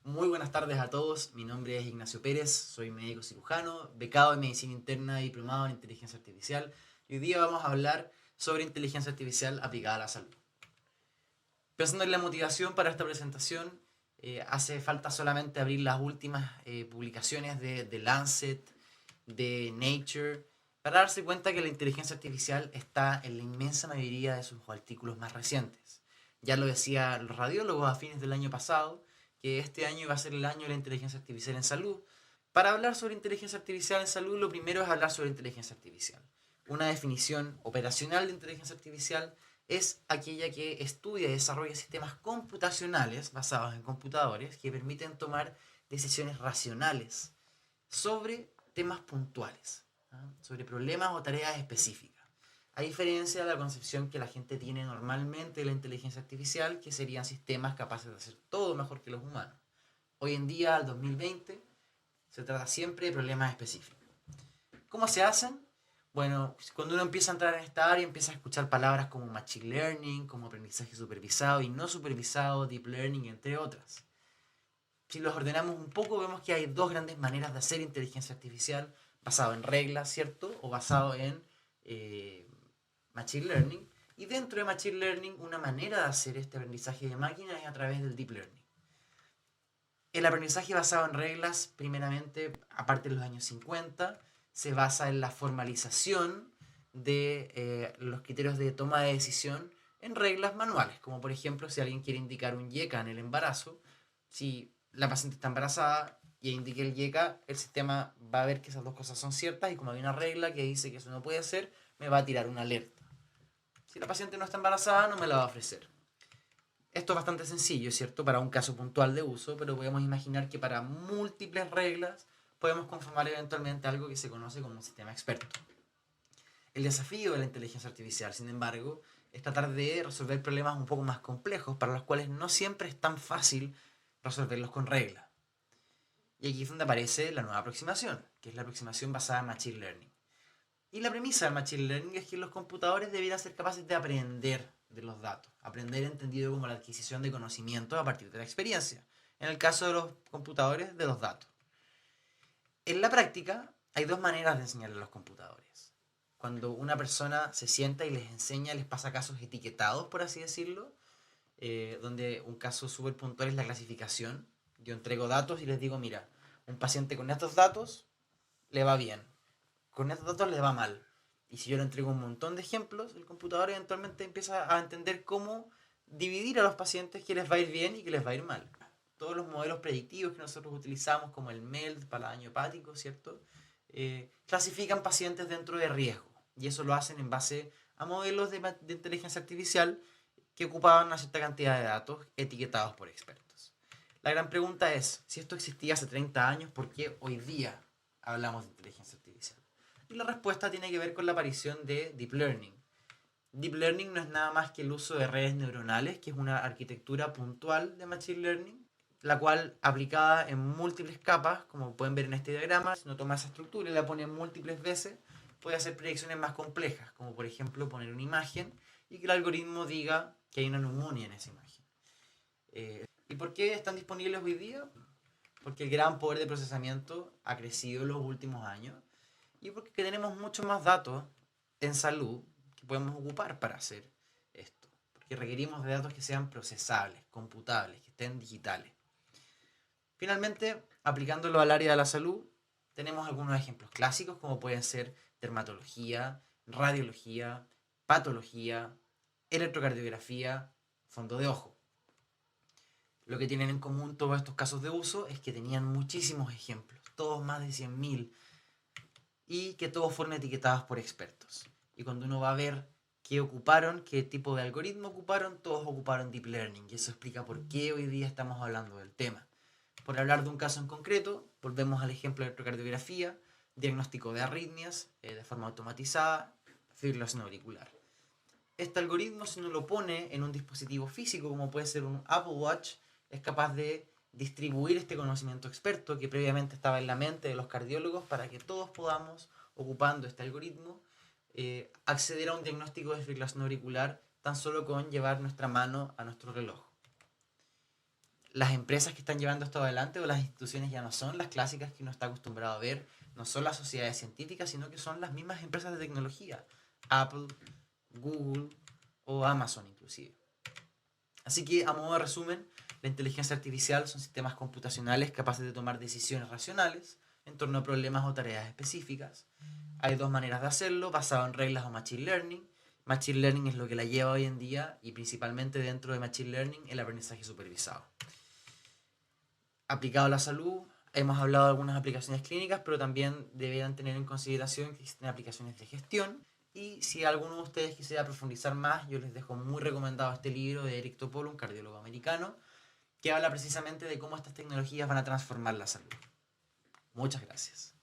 Muy buenas tardes a todos, mi nombre es Ignacio Pérez, soy médico cirujano, becado en Medicina Interna y diplomado en Inteligencia Artificial. Y hoy día vamos a hablar sobre inteligencia artificial aplicada a la salud. Pensando en la motivación para esta presentación, hace falta solamente abrir las últimas publicaciones de Lancet, de Nature, para darse cuenta que la inteligencia artificial está en la inmensa mayoría de sus artículos más recientes. Ya lo decían los radiólogos a fines del año pasado, que este año iba a ser el año de la inteligencia artificial en salud. Para hablar sobre inteligencia artificial en salud, lo primero es hablar sobre inteligencia artificial. Una definición operacional de inteligencia artificial es aquella que estudia y desarrolla sistemas computacionales basados en computadores que permiten tomar decisiones racionales sobre temas puntuales, sobre problemas o tareas específicas. A diferencia de la concepción que la gente tiene normalmente de la inteligencia artificial, que serían sistemas capaces de hacer todo mejor que los humanos. Hoy en día, al 2020, se trata siempre de problemas específicos. ¿Cómo se hacen? Bueno, cuando uno empieza a entrar en esta área, empieza a escuchar palabras como machine learning, como aprendizaje supervisado y no supervisado, deep learning, entre otras. Si los ordenamos un poco, vemos que hay dos grandes maneras de hacer inteligencia artificial, basado en reglas, ¿cierto? O basado en eh, machine learning. Y dentro de machine learning, una manera de hacer este aprendizaje de máquina es a través del deep learning. El aprendizaje basado en reglas, primeramente, aparte de los años 50, se basa en la formalización de los criterios de toma de decisión en reglas manuales, como por ejemplo si alguien quiere indicar un YECA en el embarazo, si la paciente está embarazada y indique el YECA, el sistema va a ver que esas dos cosas son ciertas y como hay una regla que dice que eso no puede ser, me va a tirar una alerta. Si la paciente no está embarazada, no me la va a ofrecer. Esto es bastante sencillo, ¿cierto? Para un caso puntual de uso, pero podemos imaginar que para múltiples reglas podemos conformar eventualmente algo que se conoce como un sistema experto. El desafío de la inteligencia artificial, sin embargo, es tratar de resolver problemas un poco más complejos para los cuales no siempre es tan fácil resolverlos con reglas. Y aquí es donde aparece la nueva aproximación, que es la aproximación basada en Machine Learning. Y la premisa del Machine Learning es que los computadores debieran ser capaces de aprender de los datos. Aprender entendido como la adquisición de conocimiento a partir de la experiencia. En el caso de los computadores, de los datos. En la práctica, hay dos maneras de enseñarle a los computadores. Cuando una persona se sienta y les enseña, les pasa casos etiquetados, por así decirlo, donde un caso súper puntual es la clasificación. Yo entrego datos y les digo, mira, un paciente con estos datos le va bien, con estos datos le va mal. Y si yo le entrego un montón de ejemplos, el computador eventualmente empieza a entender cómo dividir a los pacientes que les va a ir bien y que les va a ir mal. Todos los modelos predictivos que nosotros utilizamos, como el MELD para daño hepático, ¿cierto? Clasifican pacientes dentro de riesgo. Y eso lo hacen en base a modelos de inteligencia artificial que ocupaban una cierta cantidad de datos etiquetados por expertos. La gran pregunta es, si esto existía hace 30 años, ¿por qué hoy día hablamos de inteligencia artificial? Y la respuesta tiene que ver con la aparición de Deep Learning. Deep Learning no es nada más que el uso de redes neuronales, que es una arquitectura puntual de Machine Learning, la cual aplicada en múltiples capas, como pueden ver en este diagrama, si uno toma esa estructura y la pone múltiples veces, puede hacer predicciones más complejas, como por ejemplo poner una imagen y que el algoritmo diga que hay una neumonía en esa imagen. ¿Y por qué están disponibles hoy día? Porque el gran poder de procesamiento ha crecido en los últimos años y porque tenemos muchos más datos en salud que podemos ocupar para hacer esto. Porque requerimos de datos que sean procesables, computables, que estén digitales. Finalmente, aplicándolo al área de la salud, tenemos algunos ejemplos clásicos como pueden ser dermatología, radiología, patología, electrocardiografía, fondo de ojo. Lo que tienen en común todos estos casos de uso es que tenían muchísimos ejemplos, todos más de 100.000, y que todos fueron etiquetados por expertos. Y cuando uno va a ver qué ocuparon, qué tipo de algoritmo ocuparon, todos ocuparon Deep Learning. Y eso explica por qué hoy día estamos hablando del tema. Por hablar de un caso en concreto, volvemos al ejemplo de electrocardiografía, diagnóstico de arritmias de forma automatizada, fibrilación auricular. Este algoritmo, si uno lo pone en un dispositivo físico, como puede ser un Apple Watch, es capaz de distribuir este conocimiento experto que previamente estaba en la mente de los cardiólogos para que todos podamos, ocupando este algoritmo, acceder a un diagnóstico de fibrilación auricular tan solo con llevar nuestra mano a nuestro reloj. las empresas que están llevando esto adelante o las instituciones ya no son las clásicas que uno está acostumbrado a ver, no son las sociedades científicas, sino que son las mismas empresas de tecnología, Apple, Google o Amazon inclusive. Así que, a modo de resumen, la inteligencia artificial son sistemas computacionales capaces de tomar decisiones racionales en torno a problemas o tareas específicas. Hay dos maneras de hacerlo, basado en reglas o machine learning. Machine learning es lo que la lleva hoy en día y principalmente dentro de machine learning el aprendizaje supervisado. Aplicado a la salud, hemos hablado de algunas aplicaciones clínicas, pero también deberán tener en consideración que existen aplicaciones de gestión. Y si alguno de ustedes quisiera profundizar más, yo les dejo muy recomendado este libro de Eric Topol, un cardiólogo americano, que habla precisamente de cómo estas tecnologías van a transformar la salud. Muchas gracias.